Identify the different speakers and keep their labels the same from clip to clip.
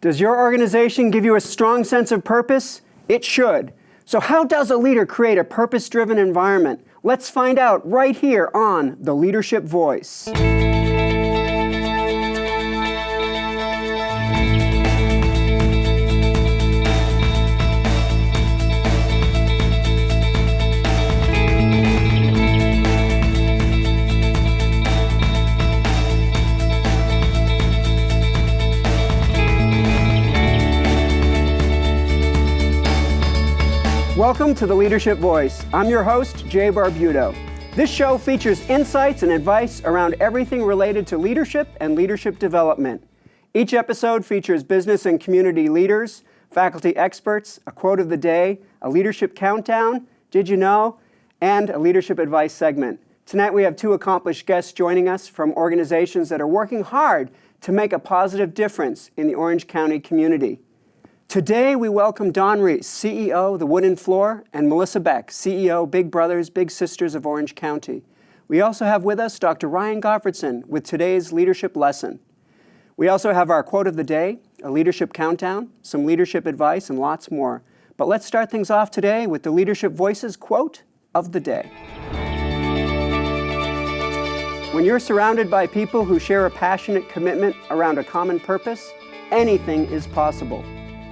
Speaker 1: Does your organization give you a strong sense of purpose? It should. So how does a leader create a purpose-driven environment? Let's find out right here on The Leadership Voice. Welcome to The Leadership Voice. I'm your host, Jay Barbuto. This show features insights and advice around everything related to leadership and leadership development. Each episode features business and community leaders, faculty experts, a quote of the day, a leadership countdown, did you know, and a leadership advice segment. Tonight we have two accomplished guests joining us from organizations that are working hard to make a positive difference in the Orange County community. Today, we welcome Don Reese, CEO of The Wooden Floor, and Melissa Beck, CEO, Big Brothers, Big Sisters of Orange County. We also have with us Dr. Ryan Gottfredson with today's leadership lesson. We also have our quote of the day, a leadership countdown, some leadership advice, and lots more. But let's start things off today with the Leadership Voices quote of the day. When you're surrounded by people who share a passionate commitment around a common purpose, anything is possible.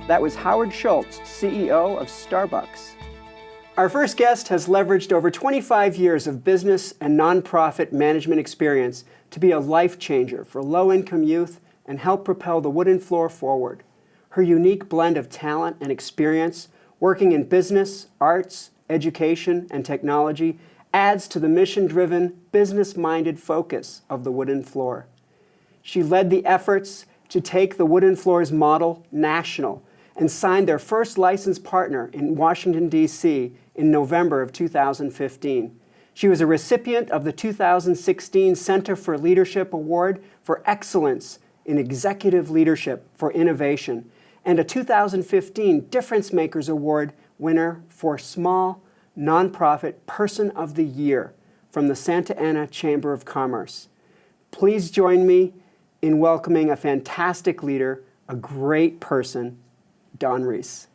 Speaker 1: That was Howard Schultz, CEO of Starbucks. Our first guest has leveraged over 25 years of business and nonprofit management experience to be a life changer for low-income youth and help propel the Wooden Floor forward. Her unique blend of talent and experience, working in business, arts, education, and technology, adds to the mission-driven, business-minded focus of the Wooden Floor. She led the efforts to take the Wooden Floor's model national and signed their first licensed partner in Washington, D.C. in November of 2015. She was a recipient of the 2016 Center for Leadership Award for Excellence in Executive Leadership for Innovation and a 2015 Difference Makers Award winner for Small Nonprofit Person of the Year from the Santa Ana Chamber of Commerce. Please join me in welcoming a fantastic leader, a great person, Don Reese.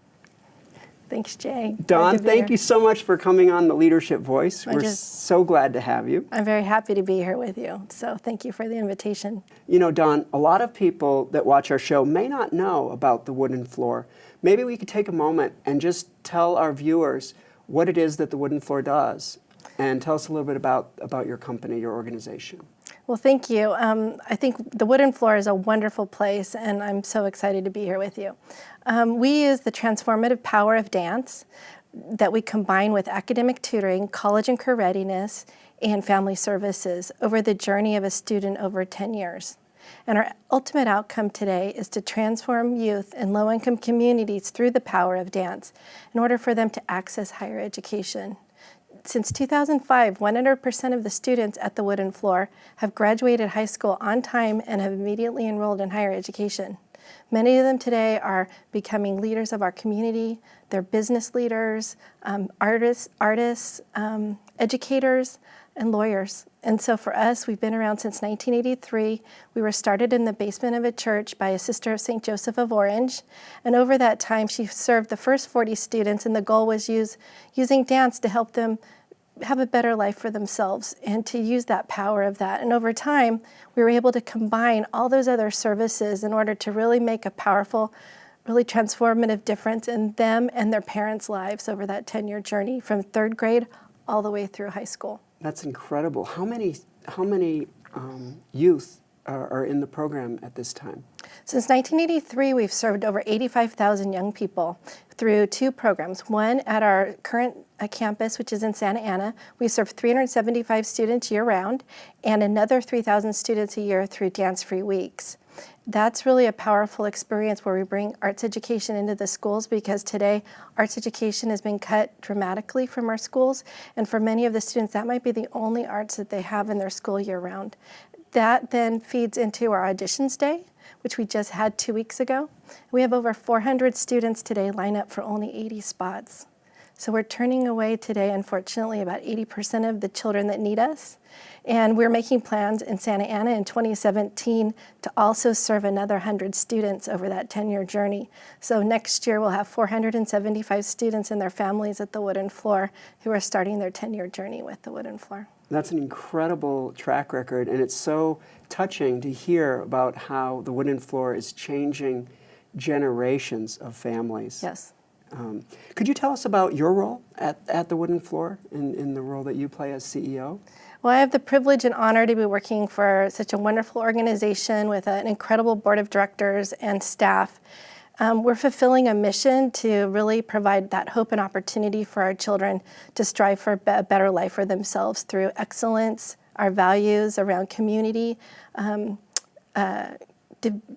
Speaker 2: Thanks, Jay.
Speaker 1: Don, thank you so much for coming on The Leadership Voice. We're so glad to have you.
Speaker 2: I'm very happy to be here with you, so thank you for the invitation.
Speaker 1: You know, Don, a lot of people that watch our show may not know about the Wooden Floor. Maybe we could take a moment and just tell our viewers what it is that the Wooden Floor does, and tell us a little bit about your company, your organization.
Speaker 2: Well, thank you. I think the Wooden Floor is a wonderful place, and I'm so excited to be here with you. We use the transformative power of dance that we combine with academic tutoring, college and career readiness, and family services over the journey of a student over 10 years. And our ultimate outcome today is to transform youth in low-income communities through the power of dance in order for them to access higher education. Since 2005, 100% of the students at the Wooden Floor have graduated high school on time and have immediately enrolled in higher education. Many of them today are becoming leaders of our community. They're business leaders, artists, educators, and lawyers. And so for us, we've been around since 1983. We were started in the basement of a church by a sister of St. Joseph of Orange. And over that time, she served the first 40 students, and the goal was using dance to help them have a better life for themselves and to use that power of that. And over time, we were able to combine all those other services in order to really make a powerful, really transformative difference in them and their parents' lives over that 10-year journey from third grade all the way through high school.
Speaker 1: That's incredible. How many youth are in the program at this time?
Speaker 2: Since 1983, we've served over 85,000 young people through two programs. One at our current campus, which is in Santa Ana. We serve 375 students year-round, and another 3,000 students a year through Dance-Free Weeks. That's really a powerful experience where we bring arts education into the schools, because today arts education has been cut dramatically from our schools, and for many of the students that might be the only arts that they have in their school year-round. That then feeds into our auditions day, which we just had 2 weeks ago. We have over 400 students today line up for only 80 spots. So we're turning away today, unfortunately, about 80% of the children that need us. And we're making plans in Santa Ana in 2017 to also serve another 100 students over that 10-year journey. So next year we'll have 475 students and their families at the Wooden Floor who are starting their 10-year journey with the Wooden Floor.
Speaker 1: That's an incredible track record, and it's so touching to hear about how the Wooden Floor is changing generations of families.
Speaker 2: Yes.
Speaker 1: Could you tell us about your role at the Wooden Floor in the role that you play as CEO?
Speaker 2: Well, I have the privilege and honor to be working for such a wonderful organization with an incredible board of directors and staff. We're fulfilling a mission to really provide that hope and opportunity for our children to strive for a better life for themselves through excellence, our values around community,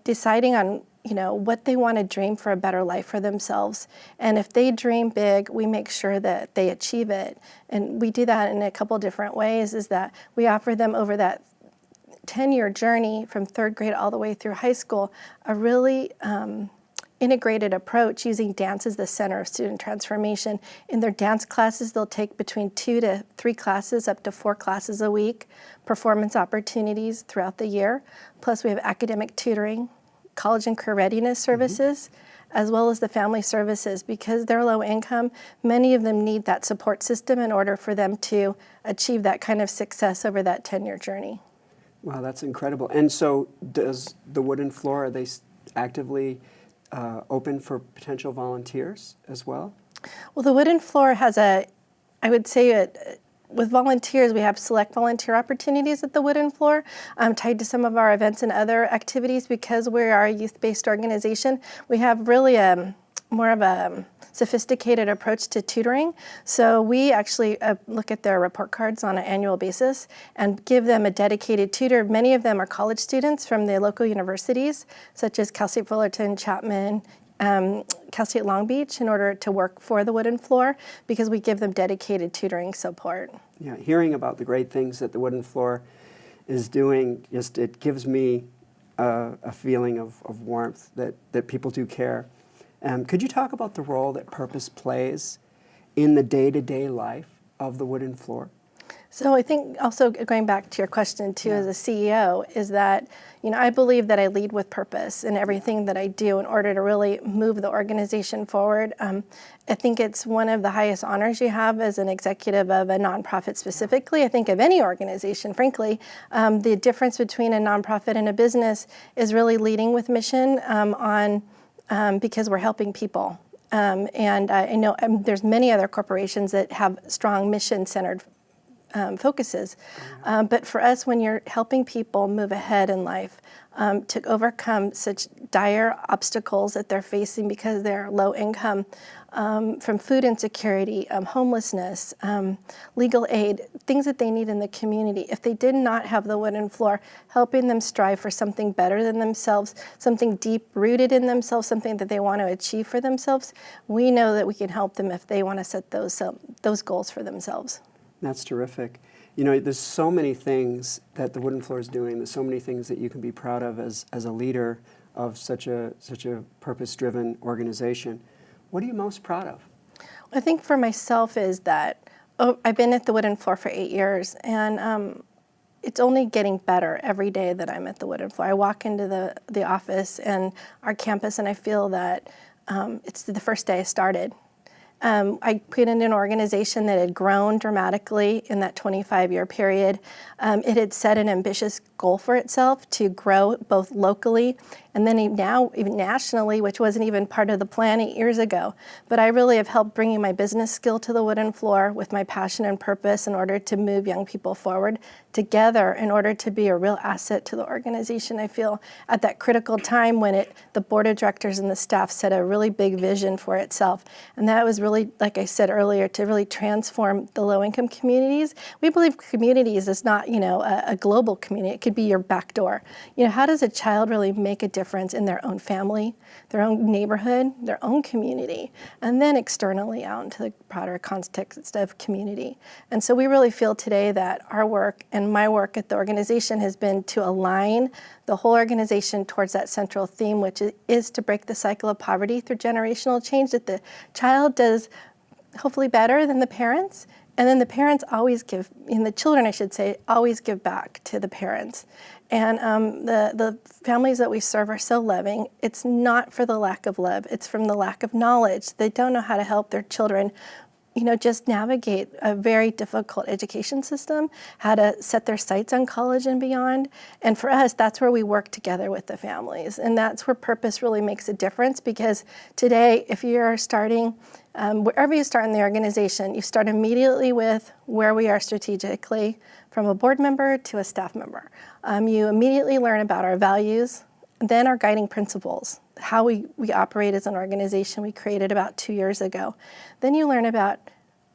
Speaker 2: deciding on what they want to dream for a better life for themselves. And if they dream big, we make sure that they achieve it. And we do that in a couple different ways, is that we offer them over that 10-year journey from third grade all the way through high school, a really integrated approach using dance as the center of student transformation. In their dance classes, they'll take between 2 to 3 classes, up to 4 classes a week, performance opportunities throughout the year. Plus we have academic tutoring, college and career readiness services, as well as the family services. Because they're low income, many of them need that support system in order for them to achieve that kind of success over that 10-year journey.
Speaker 1: Wow, that's incredible. And so does the Wooden Floor, are they actively open for potential volunteers as well?
Speaker 2: Well, the Wooden Floor has with volunteers, we have select volunteer opportunities at the Wooden Floor tied to some of our events and other activities. Because we are a youth-based organization, we have really more of a sophisticated approach to tutoring. So we actually look at their report cards on an annual basis and give them a dedicated tutor. Many of them are college students from the local universities, such as Cal State Fullerton, Chapman, Cal State Long Beach, in order to work for the Wooden Floor, because we give them dedicated tutoring support.
Speaker 1: Yeah, hearing about the great things that the Wooden Floor is doing, it gives me a feeling of warmth that people do care. Could you talk about the role that purpose plays in the day-to-day life of the Wooden Floor?
Speaker 2: So I think also going back to your question too, as a CEO, is that, I believe that I lead with purpose in everything that I do in order to really move the organization forward. I think it's one of the highest honors you have as an executive of a nonprofit specifically. I think of any organization, frankly. The difference between a nonprofit and a business is really leading with mission because we're helping people. And I know there's many other corporations that have strong mission-centered focuses. But for us, when you're helping people move ahead in life, to overcome such dire obstacles that they're facing because they're low income, from food insecurity, homelessness, legal aid, things that they need in the community. If they did not have the Wooden Floor, helping them strive for something better than themselves, something deep-rooted in themselves, something that they want to achieve for themselves, we know that we can help them if they want to set those goals for themselves.
Speaker 1: That's terrific. There's so many things that the Wooden Floor is doing. There's so many things that you can be proud of as a leader of such a purpose-driven organization. What are you most proud of?
Speaker 2: I think for myself is that I've been at the Wooden Floor for 8 years, and it's only getting better every day that I'm at the Wooden Floor. I walk into the office and our campus, and I feel that it's the first day I started. I put in an organization that had grown dramatically in that 25-year period. It had set an ambitious goal for itself to grow both locally and then now even nationally, which wasn't even part of the plan 8 years ago. But I really have helped bringing my business skill to the Wooden Floor with my passion and purpose in order to move young people forward together in order to be a real asset to the organization. I feel at that critical time when the board of directors and the staff set a really big vision for itself. And that was really, like I said earlier, to really transform the low-income communities. We believe communities is not, a global community. It could be your back door. How does a child really make a difference in their own family, their own neighborhood, their own community, and then externally out into the broader context of community? And so we really feel today that our work and my work at the organization has been to align the whole organization towards that central theme, which is to break the cycle of poverty through generational change, that the child does hopefully better than the parents. And then the parents always give, and the children, I should say, always give back to the parents. And the families that we serve are so loving. It's not for the lack of love. It's from the lack of knowledge. They don't know how to help their children, just navigate a very difficult education system, how to set their sights on college and beyond. And for us, that's where we work together with the families. And that's where purpose really makes a difference, because today, if you're starting, wherever you start in the organization, you start immediately with where we are strategically, from a board member to a staff member. You immediately learn about our values, then our guiding principles, how we operate as an organization we created about 2 years ago. Then you learn about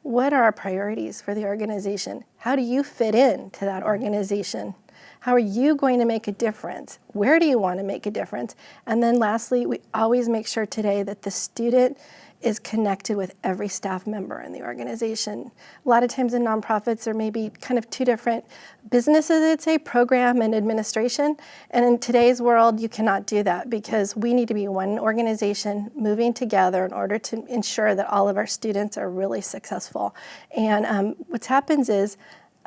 Speaker 2: what are our priorities for the organization? How do you fit in to that organization? How are you going to make a difference? Where do you want to make a difference? And then lastly, we always make sure today that the student is connected with every staff member in the organization. A lot of times in nonprofits, there may be kind of two different businesses, I'd say, program and administration. And in today's world, you cannot do that, because we need to be one organization moving together in order to ensure that all of our students are really successful. And what happens is,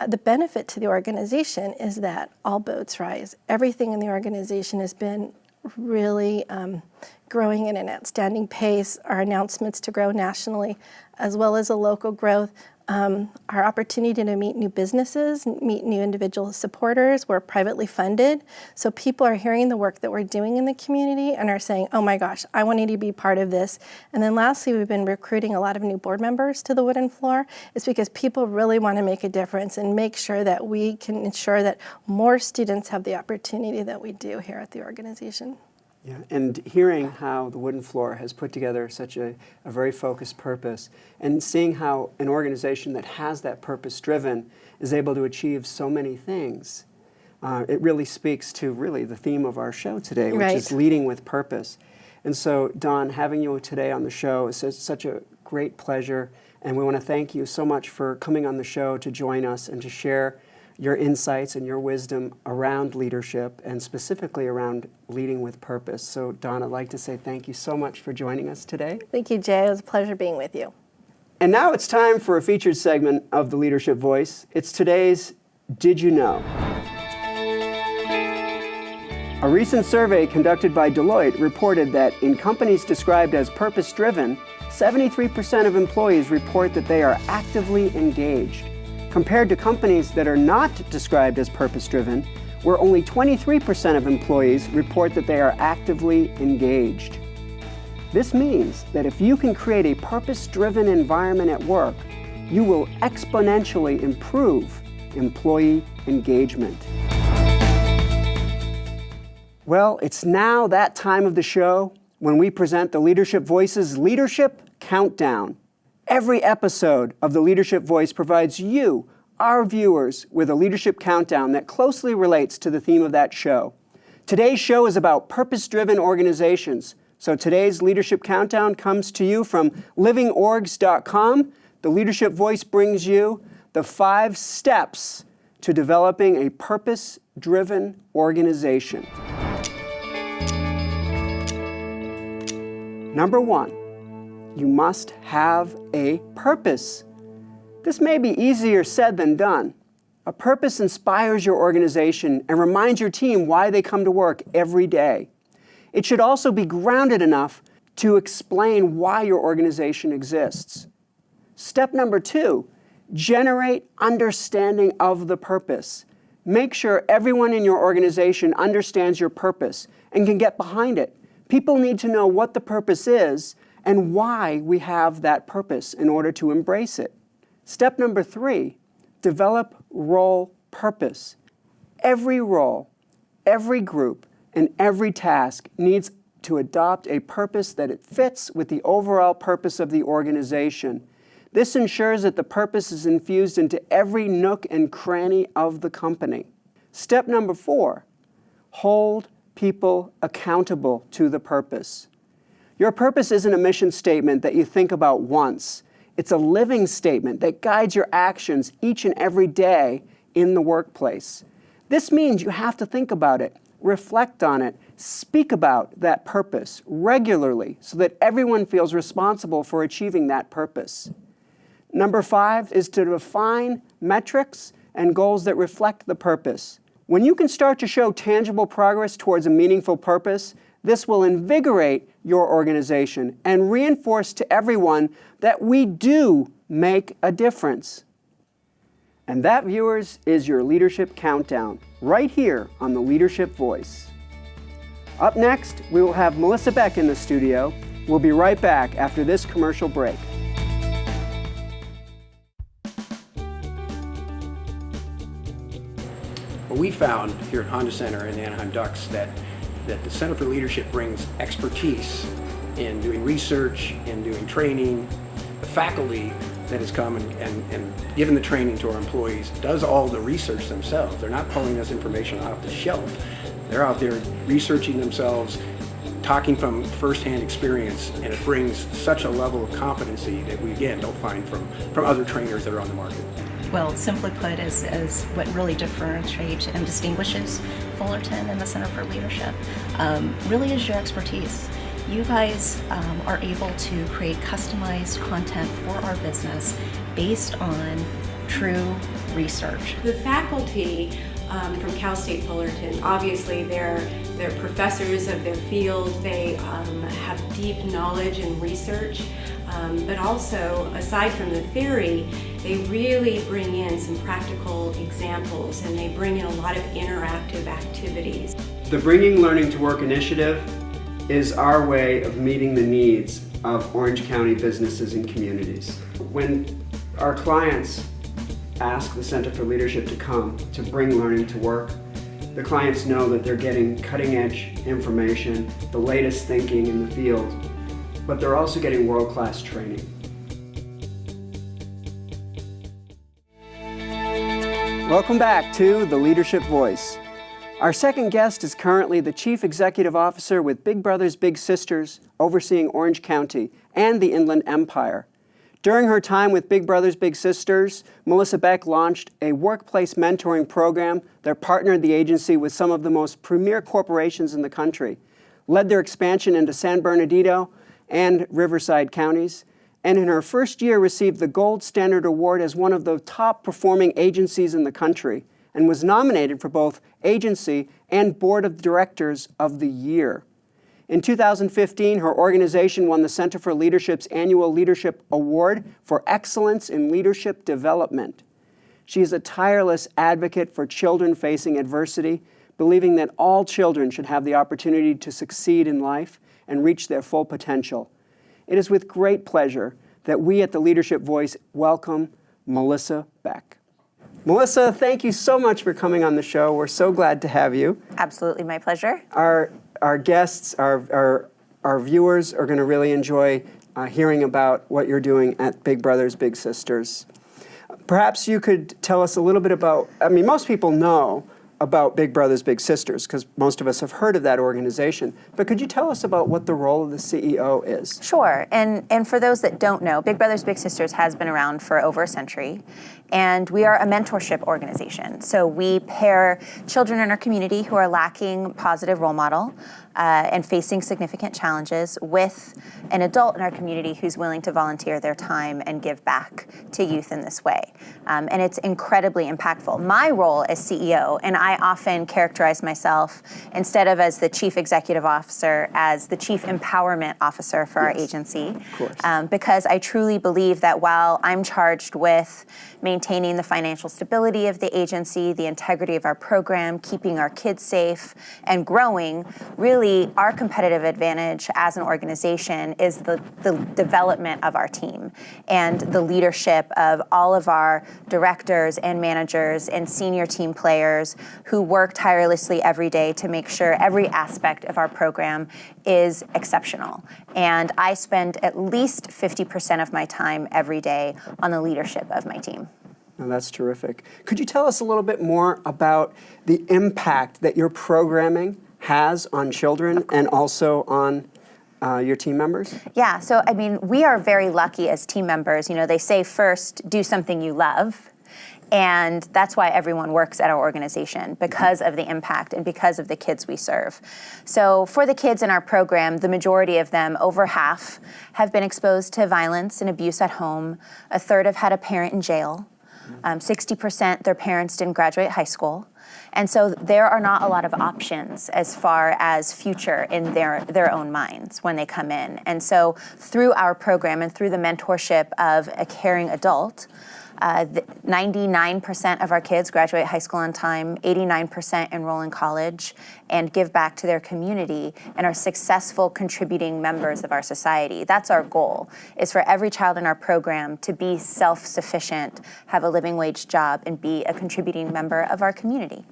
Speaker 2: the benefit to the organization is that all boats rise. Everything in the organization has been really growing at an outstanding pace. Our announcements to grow nationally, as well as a local growth. Our opportunity to meet new businesses, meet new individual supporters. We're privately funded. So people are hearing the work that we're doing in the community and are saying, oh my gosh, I want to be part of this. And then lastly, we've been recruiting a lot of new board members to the Wooden Floor. It's because people really want to make a difference and make sure that we can ensure that more students have the opportunity that we do here at the organization.
Speaker 1: Yeah, and hearing how the Wooden Floor has put together such a very focused purpose, and seeing how an organization that has that purpose-driven is able to achieve so many things, it really speaks to really the theme of our show today, which is leading with purpose. And so, Dawn, having you today on the show is such a great pleasure, and we want to thank you so much for coming on the show to join us and to share your insights and your wisdom around leadership, and specifically around leading with purpose. So, Dawn, I'd like to say thank you so much for joining us today.
Speaker 2: Thank you, Jay. It was a pleasure being with you.
Speaker 1: And now it's time for a featured segment of the Leadership Voice. It's today's Did You Know? A recent survey conducted by Deloitte reported that in companies described as purpose-driven, 73% of employees report that they are actively engaged, compared to companies that are not described as purpose-driven, where only 23% of employees report that they are actively engaged. This means that if you can create a purpose-driven environment at work, you will exponentially improve employee engagement. Well, it's now that time of the show when we present the Leadership Voice's Leadership Countdown. Every episode of the Leadership Voice provides you, our viewers, with a leadership countdown that closely relates to the theme of that show. Today's show is about purpose-driven organizations. So today's Leadership Countdown comes to you from livingorgs.com. The Leadership Voice brings you the 5 steps to developing a purpose-driven organization. Number 1. You must have a purpose. This may be easier said than done. A purpose inspires your organization and reminds your team why they come to work every day. It should also be grounded enough to explain why your organization exists. Step number 2, generate understanding of the purpose. Make sure everyone in your organization understands your purpose and can get behind it. People need to know what the purpose is and why we have that purpose in order to embrace it. Step number 3, develop role purpose. Every role, every group, and every task needs to adopt a purpose that it fits with the overall purpose of the organization. This ensures that the purpose is infused into every nook and cranny of the company. Step number 4, hold people accountable to the purpose. Your purpose isn't a mission statement that you think about once. It's a living statement that guides your actions each and every day in the workplace. This means you have to think about it, reflect on it, speak about that purpose regularly so that everyone feels responsible for achieving that purpose. Number 5 is to define metrics and goals that reflect the purpose. When you can start to show tangible progress towards a meaningful purpose, this will invigorate your organization and reinforce to everyone that we do make a difference. And that, viewers, is your Leadership Countdown, right here on the Leadership Voice. Up next, we will have Melissa Beck in the studio. We'll be right back after this commercial break.
Speaker 3: Well, we found here at Honda Center and the Anaheim Ducks that the Center for Leadership brings expertise in doing research, in doing training. The faculty that has come and given the training to our employees does all the research themselves. They're not pulling this information off the shelf. They're out there researching themselves, talking from firsthand experience, and it brings such a level of competency that we, again, don't find from other trainers that are on the market.
Speaker 4: Well, simply put, is what really differentiates and distinguishes Fullerton and the Center for Leadership, really is your expertise. You guys are able to create customized content for our business based on true research.
Speaker 5: The faculty from Cal State Fullerton, obviously they're professors of their field. They have deep knowledge and research, but also, aside from the theory, they really bring in some practical examples, and they bring in a lot of interactive activities.
Speaker 1: The Bringing Learning to Work initiative is our way of meeting the needs of Orange County businesses and communities. When our clients ask the Center for Leadership to come to bring learning to work, the clients know that they're getting cutting-edge information, the latest thinking in the field, but they're also getting world-class training. Welcome back to The Leadership Voice. Our second guest is currently the Chief Executive Officer with Big Brothers Big Sisters, overseeing Orange County and the Inland Empire. During her time with Big Brothers Big Sisters, Melissa Beck launched a workplace mentoring program that partnered the agency with some of the most premier corporations in the country, led their expansion into San Bernardino and Riverside counties, and in her first year received the Gold Standard Award as one of the top performing agencies in the country, and was nominated for both Agency and Board of Directors of the Year. In 2015, her organization won the Center for Leadership's Annual Leadership Award for Excellence in Leadership Development. She is a tireless advocate for children facing adversity, believing that all children should have the opportunity to succeed in life and reach their full potential. It is with great pleasure that we at the Leadership Voice welcome Melissa Beck. Melissa, thank you so much for coming on the show. We're so glad to have you.
Speaker 6: Absolutely, my pleasure.
Speaker 1: Our guests, our viewers are going to really enjoy hearing about what you're doing at Big Brothers Big Sisters. Perhaps you could tell us a little bit about, most people know about Big Brothers Big Sisters because most of us have heard of that organization, but could you tell us about what the role of the CEO is?
Speaker 6: Sure, and for those that don't know, Big Brothers Big Sisters has been around for over a century, and we are a mentorship organization. So we pair children in our community who are lacking positive role model and facing significant challenges with an adult in our community who's willing to volunteer their time and give back to youth in this way. And it's incredibly impactful. My role as CEO, and I often characterize myself, instead of as the Chief Executive Officer, as the Chief Empowerment Officer for our agency, because I truly believe that while I'm charged with maintaining the financial stability of the agency, the integrity of our program, keeping our kids safe, and growing, really our competitive advantage as an organization is the development of our team and the leadership of all of our directors and managers and senior team players who work tirelessly every day to make sure every aspect of our program is exceptional. And I spend at least 50% of my time every day on the leadership of my team.
Speaker 1: Oh, that's terrific. Could you tell us a little bit more about the impact that your programming has on children and also on your team members?
Speaker 6: Yeah, so we are very lucky as team members. You know, they say first, do something you love. And that's why everyone works at our organization, because of the impact and because of the kids we serve. So for the kids in our program, the majority of them, over half, have been exposed to violence and abuse at home. A third have had a parent in jail. 60% their parents didn't graduate high school. And so there are not a lot of options as far as future in their own minds when they come in. And so through our program and through the mentorship of a caring adult, 99% of our kids graduate high school on time, 89% enroll in college and give back to their community and are successful contributing members of our society. That's our goal, is for every child in our program to be self-sufficient, have a living wage job, and be a contributing member of our community.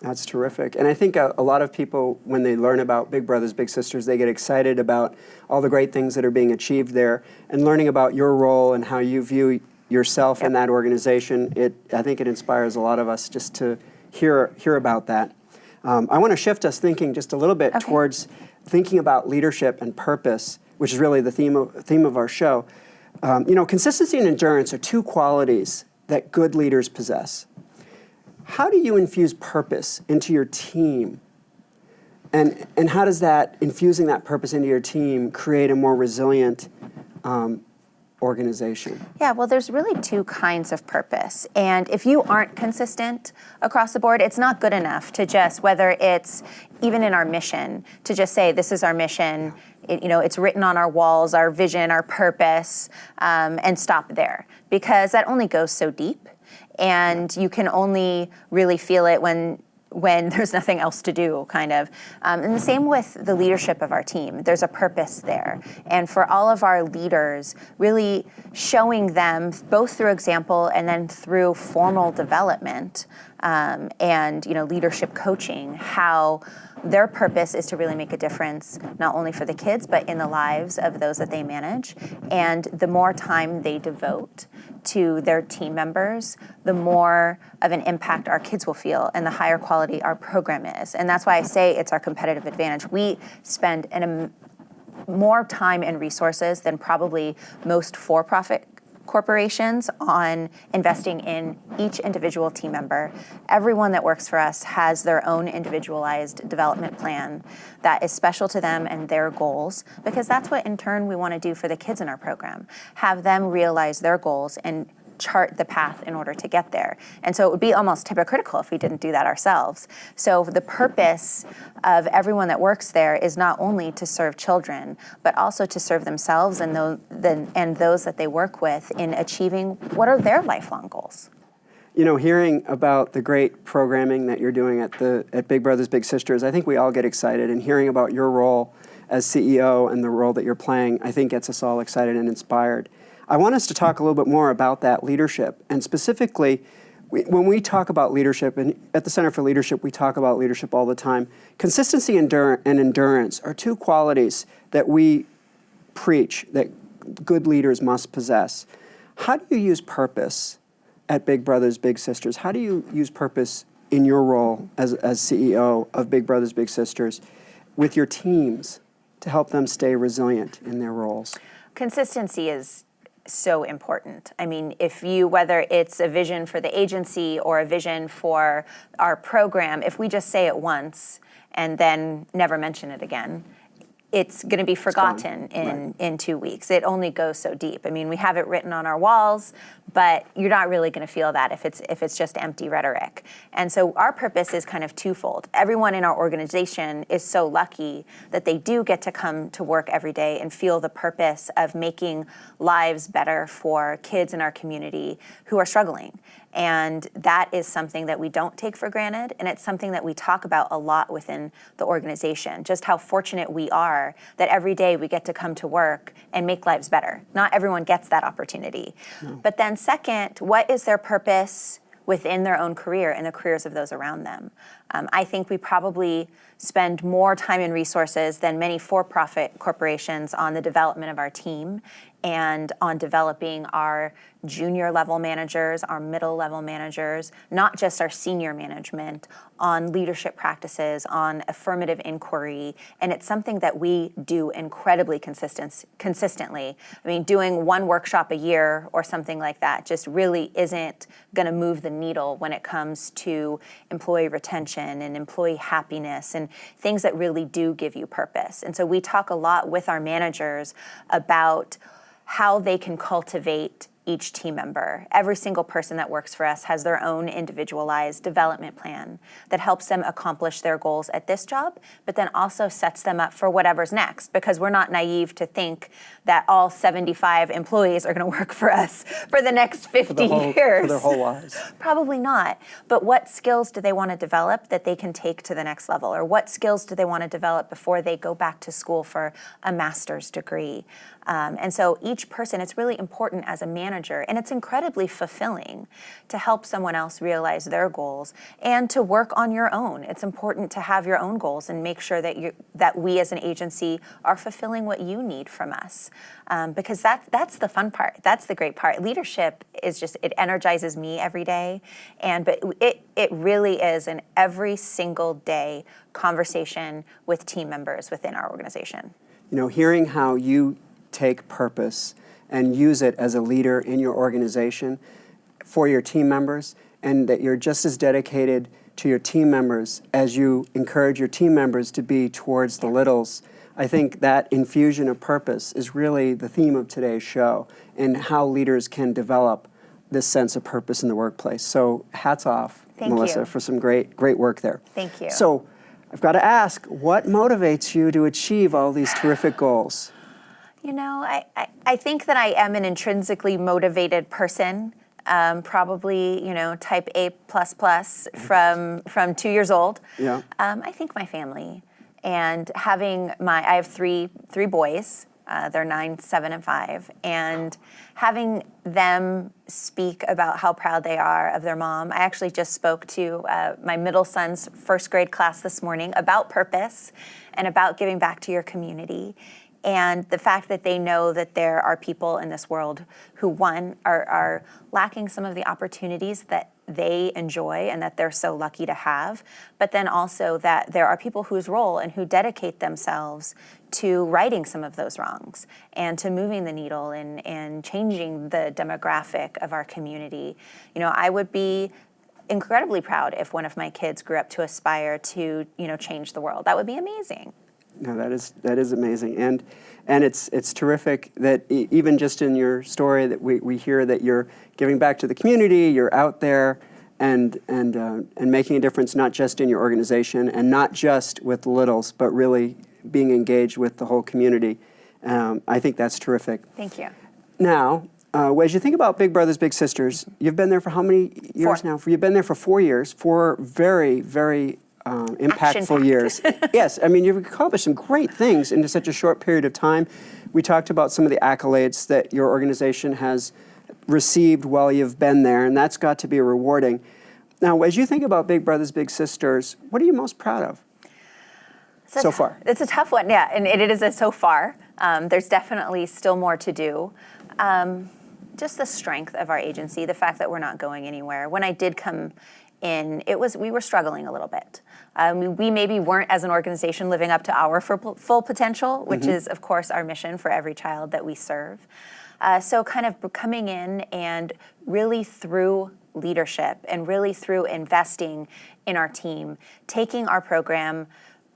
Speaker 1: That's terrific. And I think a lot of people, when they learn about Big Brothers Big Sisters, they get excited about all the great things that are being achieved there, and learning about your role and how you view yourself in that organization. I think it inspires a lot of us just to hear about that. I want to shift us thinking just a little bit towards thinking about leadership and purpose, which is really the theme of our show. Consistency and endurance are two qualities that good leaders possess. How do you infuse purpose into your team? And how does that, infusing that purpose into your team, create a more resilient organization?
Speaker 6: Yeah, well, there's really two kinds of purpose. And if you aren't consistent across the board, it's not good enough to just, whether it's even in our mission, to just say, this is our mission, it's written on our walls, our vision, our purpose, and stop there. Because that only goes so deep. And you can only really feel it when there's nothing else to do, kind of. And the same with the leadership of our team. There's a purpose there. And for all of our leaders, really showing them, both through example and then through formal development and leadership coaching, how their purpose is to really make a difference, not only for the kids, but in the lives of those that they manage. And the more time they devote to their team members, the more of an impact our kids will feel and the higher quality our program is. And that's why I say it's our competitive advantage. We spend more time and resources than probably most for-profit corporations on investing in each individual team member. Everyone that works for us has their own individualized development plan that is special to them and their goals, because that's what in turn we want to do for the kids in our program. Have them realize their goals and chart the path in order to get there. And so it would be almost hypocritical if we didn't do that ourselves. So the purpose of everyone that works there is not only to serve children, but also to serve themselves and those that they work with in achieving what are their lifelong goals.
Speaker 1: Hearing about the great programming that you're doing at Big Brothers Big Sisters, I think we all get excited. And hearing about your role as CEO and the role that you're playing, I think gets us all excited and inspired. I want us to talk a little bit more about that leadership. And specifically, when we talk about leadership, and at the Center for Leadership, we talk about leadership all the time, consistency and endurance are two qualities that we preach that good leaders must possess. How do you use purpose at Big Brothers Big Sisters? How do you use purpose in your role as CEO of Big Brothers Big Sisters with your teams to help them stay resilient in their roles?
Speaker 6: Consistency is so important. I mean, whether it's a vision for the agency or a vision for our program, if we just say it once and then never mention it again, it's going to be forgotten in 2 weeks. It only goes so deep. I mean, we have it written on our walls, but you're not really going to feel that if it's just empty rhetoric. And so our purpose is kind of twofold. Everyone in our organization is so lucky that they do get to come to work every day and feel the purpose of making lives better for kids in our community who are struggling. And that is something that we don't take for granted, and it's something that we talk about a lot within the organization, just how fortunate we are that every day we get to come to work and make lives better. Not everyone gets that opportunity. No. But then second, what is their purpose within their own career and the careers of those around them? I think we probably spend more time and resources than many for-profit corporations on the development of our team and on developing our junior level managers, our middle level managers, not just our senior management, on leadership practices, on affirmative inquiry. And it's something that we do incredibly consistently. I mean, doing one workshop a year or something like that just really isn't going to move the needle when it comes to employee retention and employee happiness and things that really do give you purpose. And so we talk a lot with our managers about how they can cultivate each team member. Every single person that works for us has their own individualized development plan that helps them accomplish their goals at this job, but then also sets them up for whatever's next, because we're not naive to think that all 75 employees are going to work for us for the next 50 years.
Speaker 1: For their whole lives.
Speaker 6: Probably not. But what skills do they want to develop that they can take to the next level? Or what skills do they want to develop before they go back to school for a master's degree? And so each person, it's really important as a manager, and it's incredibly fulfilling to help someone else realize their goals and to work on your own. It's important to have your own goals and make sure that we as an agency are fulfilling what you need from us. Because that's the fun part. That's the great part. Leadership is just, it energizes me every day. But it really is an every single day conversation with team members within our organization.
Speaker 1: You know, hearing how you take purpose and use it as a leader in your organization for your team members, and that you're just as dedicated to your team members as you encourage your team members to be towards the littles. I think that infusion of purpose is really the theme of today's show, and how leaders can develop this sense of purpose in the workplace. So hats off, Melissa, for some great work there.
Speaker 6: Thank you.
Speaker 1: So I've got to ask, what motivates you to achieve all these terrific goals?
Speaker 6: You know, I think that I am an intrinsically motivated person, probably, type A++ from 2 years old.
Speaker 1: Yeah.
Speaker 6: I think my family, and I have three boys. They're 9, 7, and 5, and having them speak about how proud they are of their mom. I actually just spoke to my middle son's first grade class this morning about purpose and about giving back to your community. And the fact that they know that there are people in this world who, one, are lacking some of the opportunities that they enjoy and that they're so lucky to have, but then also that there are people whose role and who dedicate themselves to righting some of those wrongs and to moving the needle and changing the demographic of our community. I would be incredibly proud if one of my kids grew up to aspire to, change the world. That would be amazing.
Speaker 1: No, that is amazing, and it's terrific that even just in your story that we hear that you're giving back to the community, you're out there and making a difference, not just in your organization and not just with the littles, but really being engaged with the whole community. I think that's terrific.
Speaker 6: Thank you.
Speaker 1: Now, as you think about Big Brothers Big Sisters, you've been there for how many years
Speaker 6: 4.
Speaker 1: now? You've been there for 4 years, 4 very, very impactful years. Yes, I mean, you've accomplished some great things in such a short period of time. We talked about some of the accolades that your organization has received while you've been there, and that's got to be rewarding. Now, as you think about Big Brothers Big Sisters, what are you most proud of so far?
Speaker 6: It's a tough one, yeah, and it is a so far. There's definitely still more to do. Just the strength of our agency, the fact that we're not going anywhere. When I did come in, we were struggling a little bit. We maybe weren't, as an organization, living up to our full potential, which is, of course, our mission for every child that we serve. So kind of coming in and really through leadership and really through investing in our team, taking our program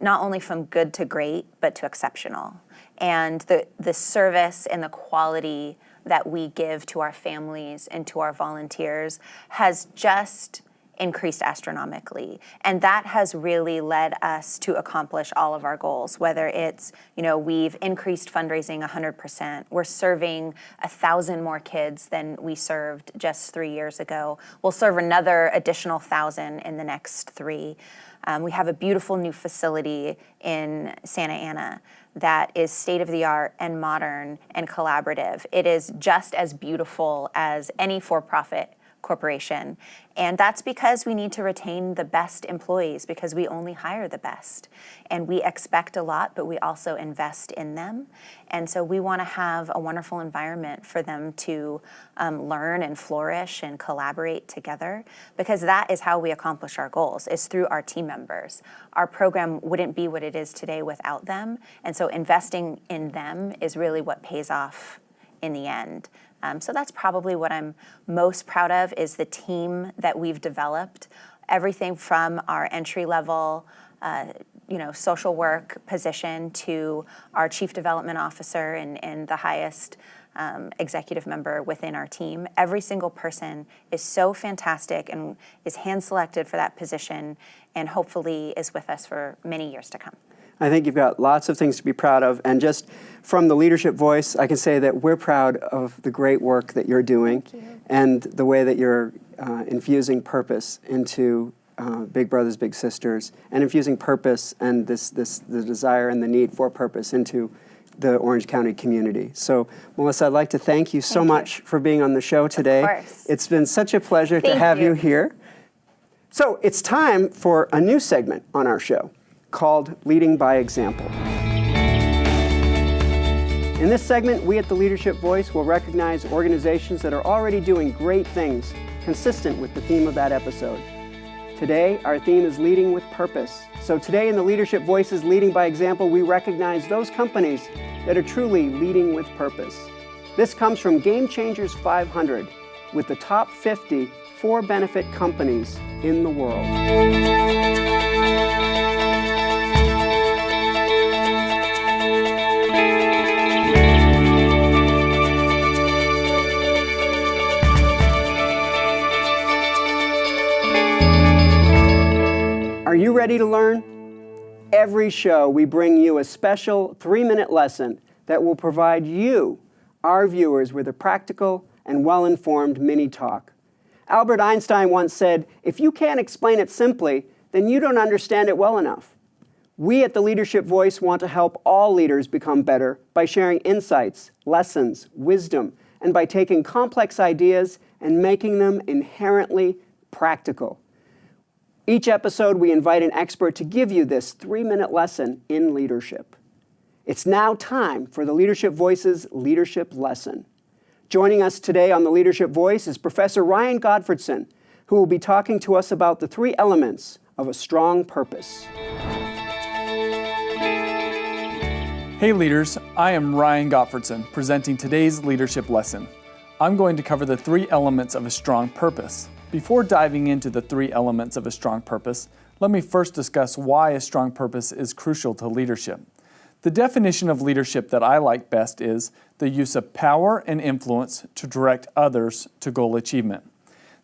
Speaker 6: not only from good to great, but to exceptional. And the service and the quality that we give to our families and to our volunteers has just increased astronomically. And that has really led us to accomplish all of our goals, whether it's, we've increased fundraising 100%. We're serving 1,000 more kids than we served just 3 years ago. We'll serve another additional 1,000 in the next 3. We have a beautiful new facility in Santa Ana that is state-of-the-art and modern and collaborative. It is just as beautiful as any for-profit corporation. And that's because we need to retain the best employees, because we only hire the best. And we expect a lot, but we also invest in them. And so we want to have a wonderful environment for them to learn and flourish and collaborate together, because that is how we accomplish our goals, is through our team members. Our program wouldn't be what it is today without them. And so investing in them is really what pays off in the end. So that's probably what I'm most proud of, is the team that we've developed. Everything from our entry-level social work position to our chief development officer and the highest executive member within our team. Every single person is so fantastic and is hand-selected for that position, and hopefully is with us for many years to come.
Speaker 1: I think you've got lots of things to be proud of, and just from the Leadership Voice, I can say that we're proud of the great work that you're doing and the way that you're infusing purpose into Big Brothers Big Sisters, and infusing purpose and the desire and the need for purpose into the Orange County community. So, Melissa, I'd like to thank you so much for being on the show today.
Speaker 6: Of course.
Speaker 1: It's been such a pleasure to have you here. So it's time for a new segment on our show called Leading by Example. In this segment, we at the Leadership Voice will recognize organizations that are already doing great things consistent with the theme of that episode. Today, our theme is Leading with Purpose. So today in the Leadership Voices Leading by Example, we recognize those companies that are truly leading with purpose. This comes from Game Changers 500, with the top 50 for-benefit companies in the world. Are you ready to learn? Every show, we bring you a special 3-minute lesson that will provide you, our viewers, with a practical and well-informed mini-talk. Albert Einstein once said, "If you can't explain it simply, then you don't understand it well enough." We at the Leadership Voice want to help all leaders become better by sharing insights, lessons, wisdom, and by taking complex ideas and making them inherently practical. Each episode, we invite an expert to give you this 3-minute lesson in leadership. It's now time for the Leadership Voice's Leadership Lesson. Joining us today on the Leadership Voice is Professor Ryan Gottfredson, who will be talking to us about the 3 elements of a strong purpose.
Speaker 7: Hey leaders, I am Ryan Gottfredson, presenting today's leadership lesson. I'm going to cover the 3 elements of a strong purpose. Before diving into the 3 elements of a strong purpose, let me first discuss why a strong purpose is crucial to leadership. The definition of leadership that I like best is the use of power and influence to direct others to goal achievement.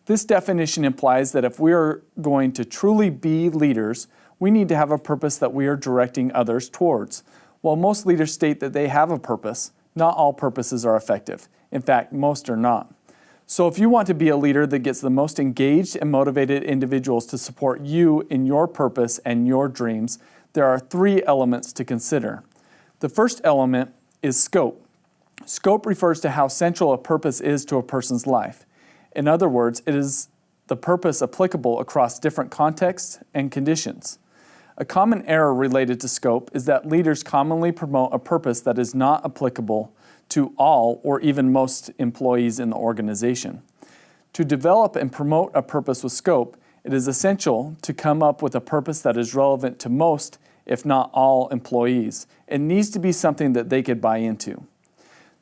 Speaker 7: This definition implies that if we are going to truly be leaders, we need to have a purpose that we are directing others towards. While most leaders state that they have a purpose, not all purposes are effective. In fact, most are not. So if you want to be a leader that gets the most engaged and motivated individuals to support you in your purpose and your dreams, there are 3 elements to consider. The first element is scope. Scope refers to how central a purpose is to a person's life. In other words, it is the purpose applicable across different contexts and conditions. A common error related to scope is that leaders commonly promote a purpose that is not applicable to all or even most employees in the organization. To develop and promote a purpose with scope, it is essential to come up with a purpose that is relevant to most, if not all, employees. It needs to be something that they could buy into.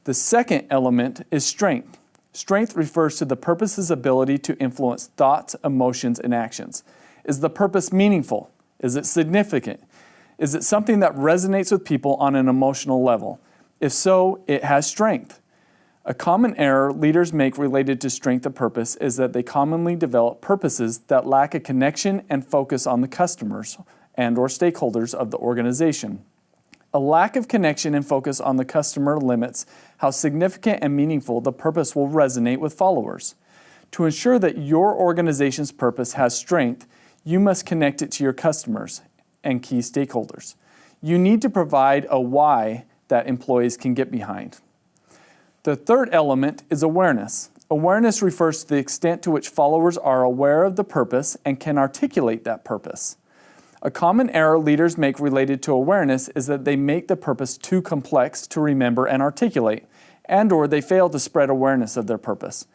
Speaker 7: The second element is strength. Strength refers to the purpose's ability to influence thoughts, emotions, and actions. Is the purpose meaningful? Is it significant? Is it something that resonates with people on an emotional level? If so, it has strength. A common error leaders make related to strength of purpose is that they commonly develop purposes that lack a connection and focus on the customers and or stakeholders of the organization. A lack of connection and focus on the customer limits how significant and meaningful the purpose will resonate with followers. To ensure that your organization's purpose has strength, you must connect it to your customers and key stakeholders. You need to provide a why that employees can get behind. The third element is awareness. Awareness refers to the extent to which followers are aware of the purpose and can articulate that purpose. A common error leaders make related to awareness is that they make the purpose too complex to remember and articulate, and/or they fail to spread awareness of their purpose.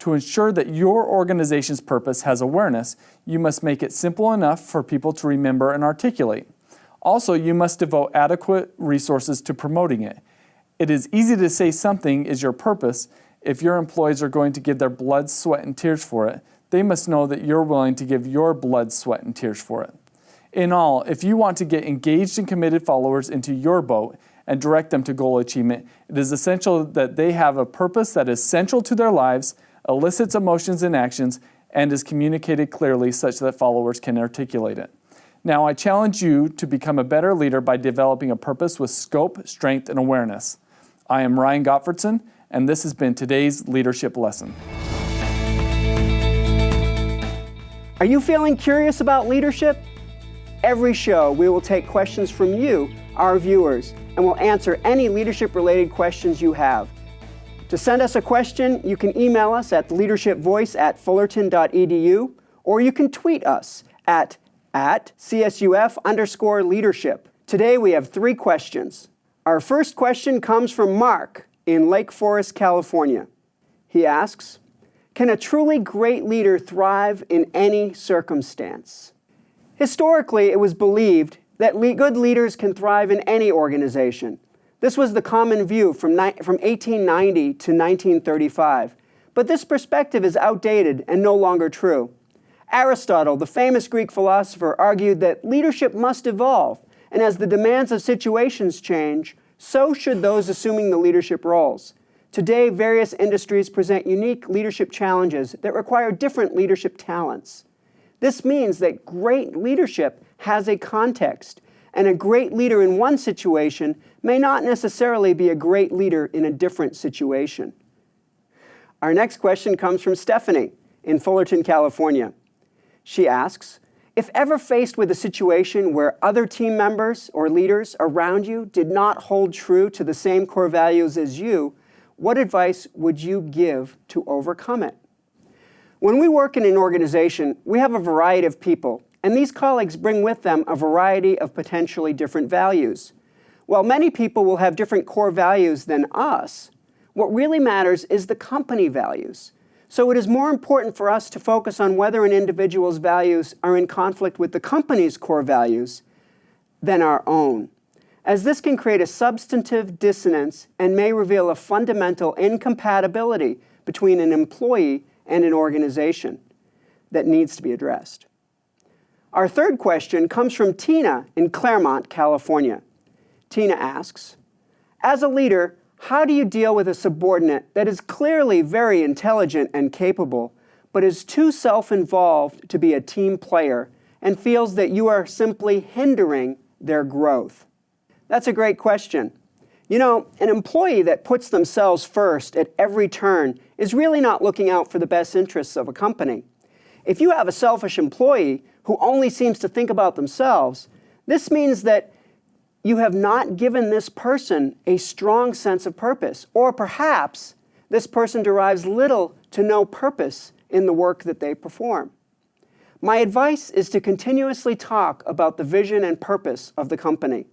Speaker 7: To ensure that your organization's purpose has awareness, you must make it simple enough for people to remember and articulate. Also, you must devote adequate resources to promoting it. It is easy to say something is your purpose. If your employees are going to give their blood, sweat, and tears for it, they must know that you're willing to give your blood, sweat, and tears for it. In all, if you want to get engaged and committed followers into your boat and direct them to goal achievement, it is essential that they have a purpose that is central to their lives, elicits emotions and actions, and is communicated clearly such that followers can articulate it. Now, I challenge you to become a better leader by developing a purpose with scope, strength, and awareness. I am Ryan Gottfredson, and this has been today's leadership lesson.
Speaker 1: Are you feeling curious about leadership? Every show, we will take questions from you, our viewers, and we'll answer any leadership-related questions you have. To send us a question, you can email us at leadershipvoice@fullerton.edu, or you can tweet us at CSUF_leadership. Today we have 3 questions. Our first question comes from Mark in Lake Forest, California. He asks, can a truly great leader thrive in any circumstance? Historically, it was believed that good leaders can thrive in any organization. This was the common view from 1890 to 1935. But this perspective is outdated and no longer true. Aristotle, the famous Greek philosopher, argued that leadership must evolve, and as the demands of situations change, so should those assuming the leadership roles. Today, various industries present unique leadership challenges that require different leadership talents. This means that great leadership has a context, and a great leader in one situation may not necessarily be a great leader in a different situation. Our next question comes from Stephanie in Fullerton, California. She asks, if ever faced with a situation where other team members or leaders around you did not hold true to the same core values as you, what advice would you give to overcome it? When we work in an organization, we have a variety of people, and these colleagues bring with them a variety of potentially different values. While many people will have different core values than us, what really matters is the company values. So it is more important for us to focus on whether an individual's values are in conflict with the company's core values than our own, as this can create a substantive dissonance and may reveal a fundamental incompatibility between an employee and an organization that needs to be addressed. Our third question comes from Tina in Claremont, California. Tina asks, as a leader, how do you deal with a subordinate that is clearly very intelligent and capable, but is too self-involved to be a team player and feels that you are simply hindering their growth? That's a great question. You know, an employee that puts themselves first at every turn is really not looking out for the best interests of a company. If you have a selfish employee who only seems to think about themselves, this means that you have not given this person a strong sense of purpose, or perhaps this person derives little to no purpose in the work that they perform. My advice is to continuously talk about the vision and purpose of the company.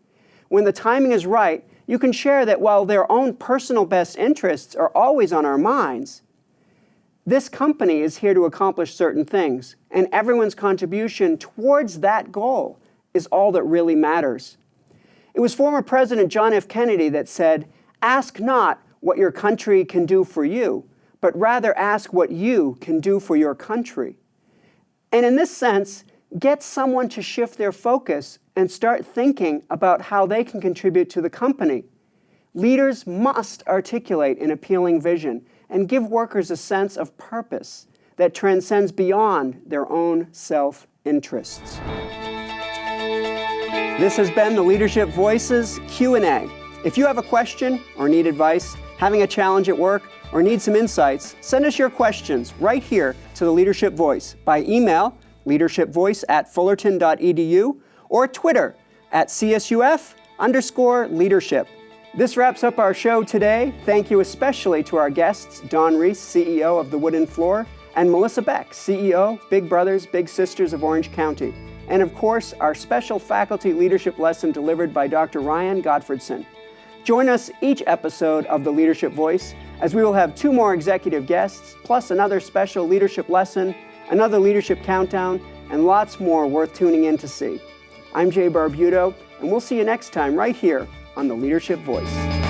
Speaker 1: When the timing is right, you can share that while their own personal best interests are always on our minds, this company is here to accomplish certain things, and everyone's contribution towards that goal is all that really matters. It was former President John F. Kennedy that said, ask not what your country can do for you, but rather ask what you can do for your country. And in this sense, get someone to shift their focus and start thinking about how they can contribute to the company. Leaders must articulate an appealing vision and give workers a sense of purpose that transcends beyond their own self-interests. This has been the Leadership Voices Q&A. If you have a question or need advice, having a challenge at work, or need some insights, send us your questions right here to the Leadership Voice by email, leadershipvoice@fullerton.edu, or Twitter @CSUF_leadership. This wraps up our show today. Thank you especially to our guests, Dawn Reese, CEO of The Wooden Floor, and Melissa Beck, CEO, Big Brothers Big Sisters of Orange County. And of course, our special faculty leadership lesson delivered by Dr. Ryan Gottfredson. Join us each episode of The Leadership Voice, as we will have 2 more executive guests, plus another special leadership lesson, another leadership countdown, and lots more worth tuning in to see. I'm Jay Barbuto, and we'll see you next time right here on The Leadership Voice.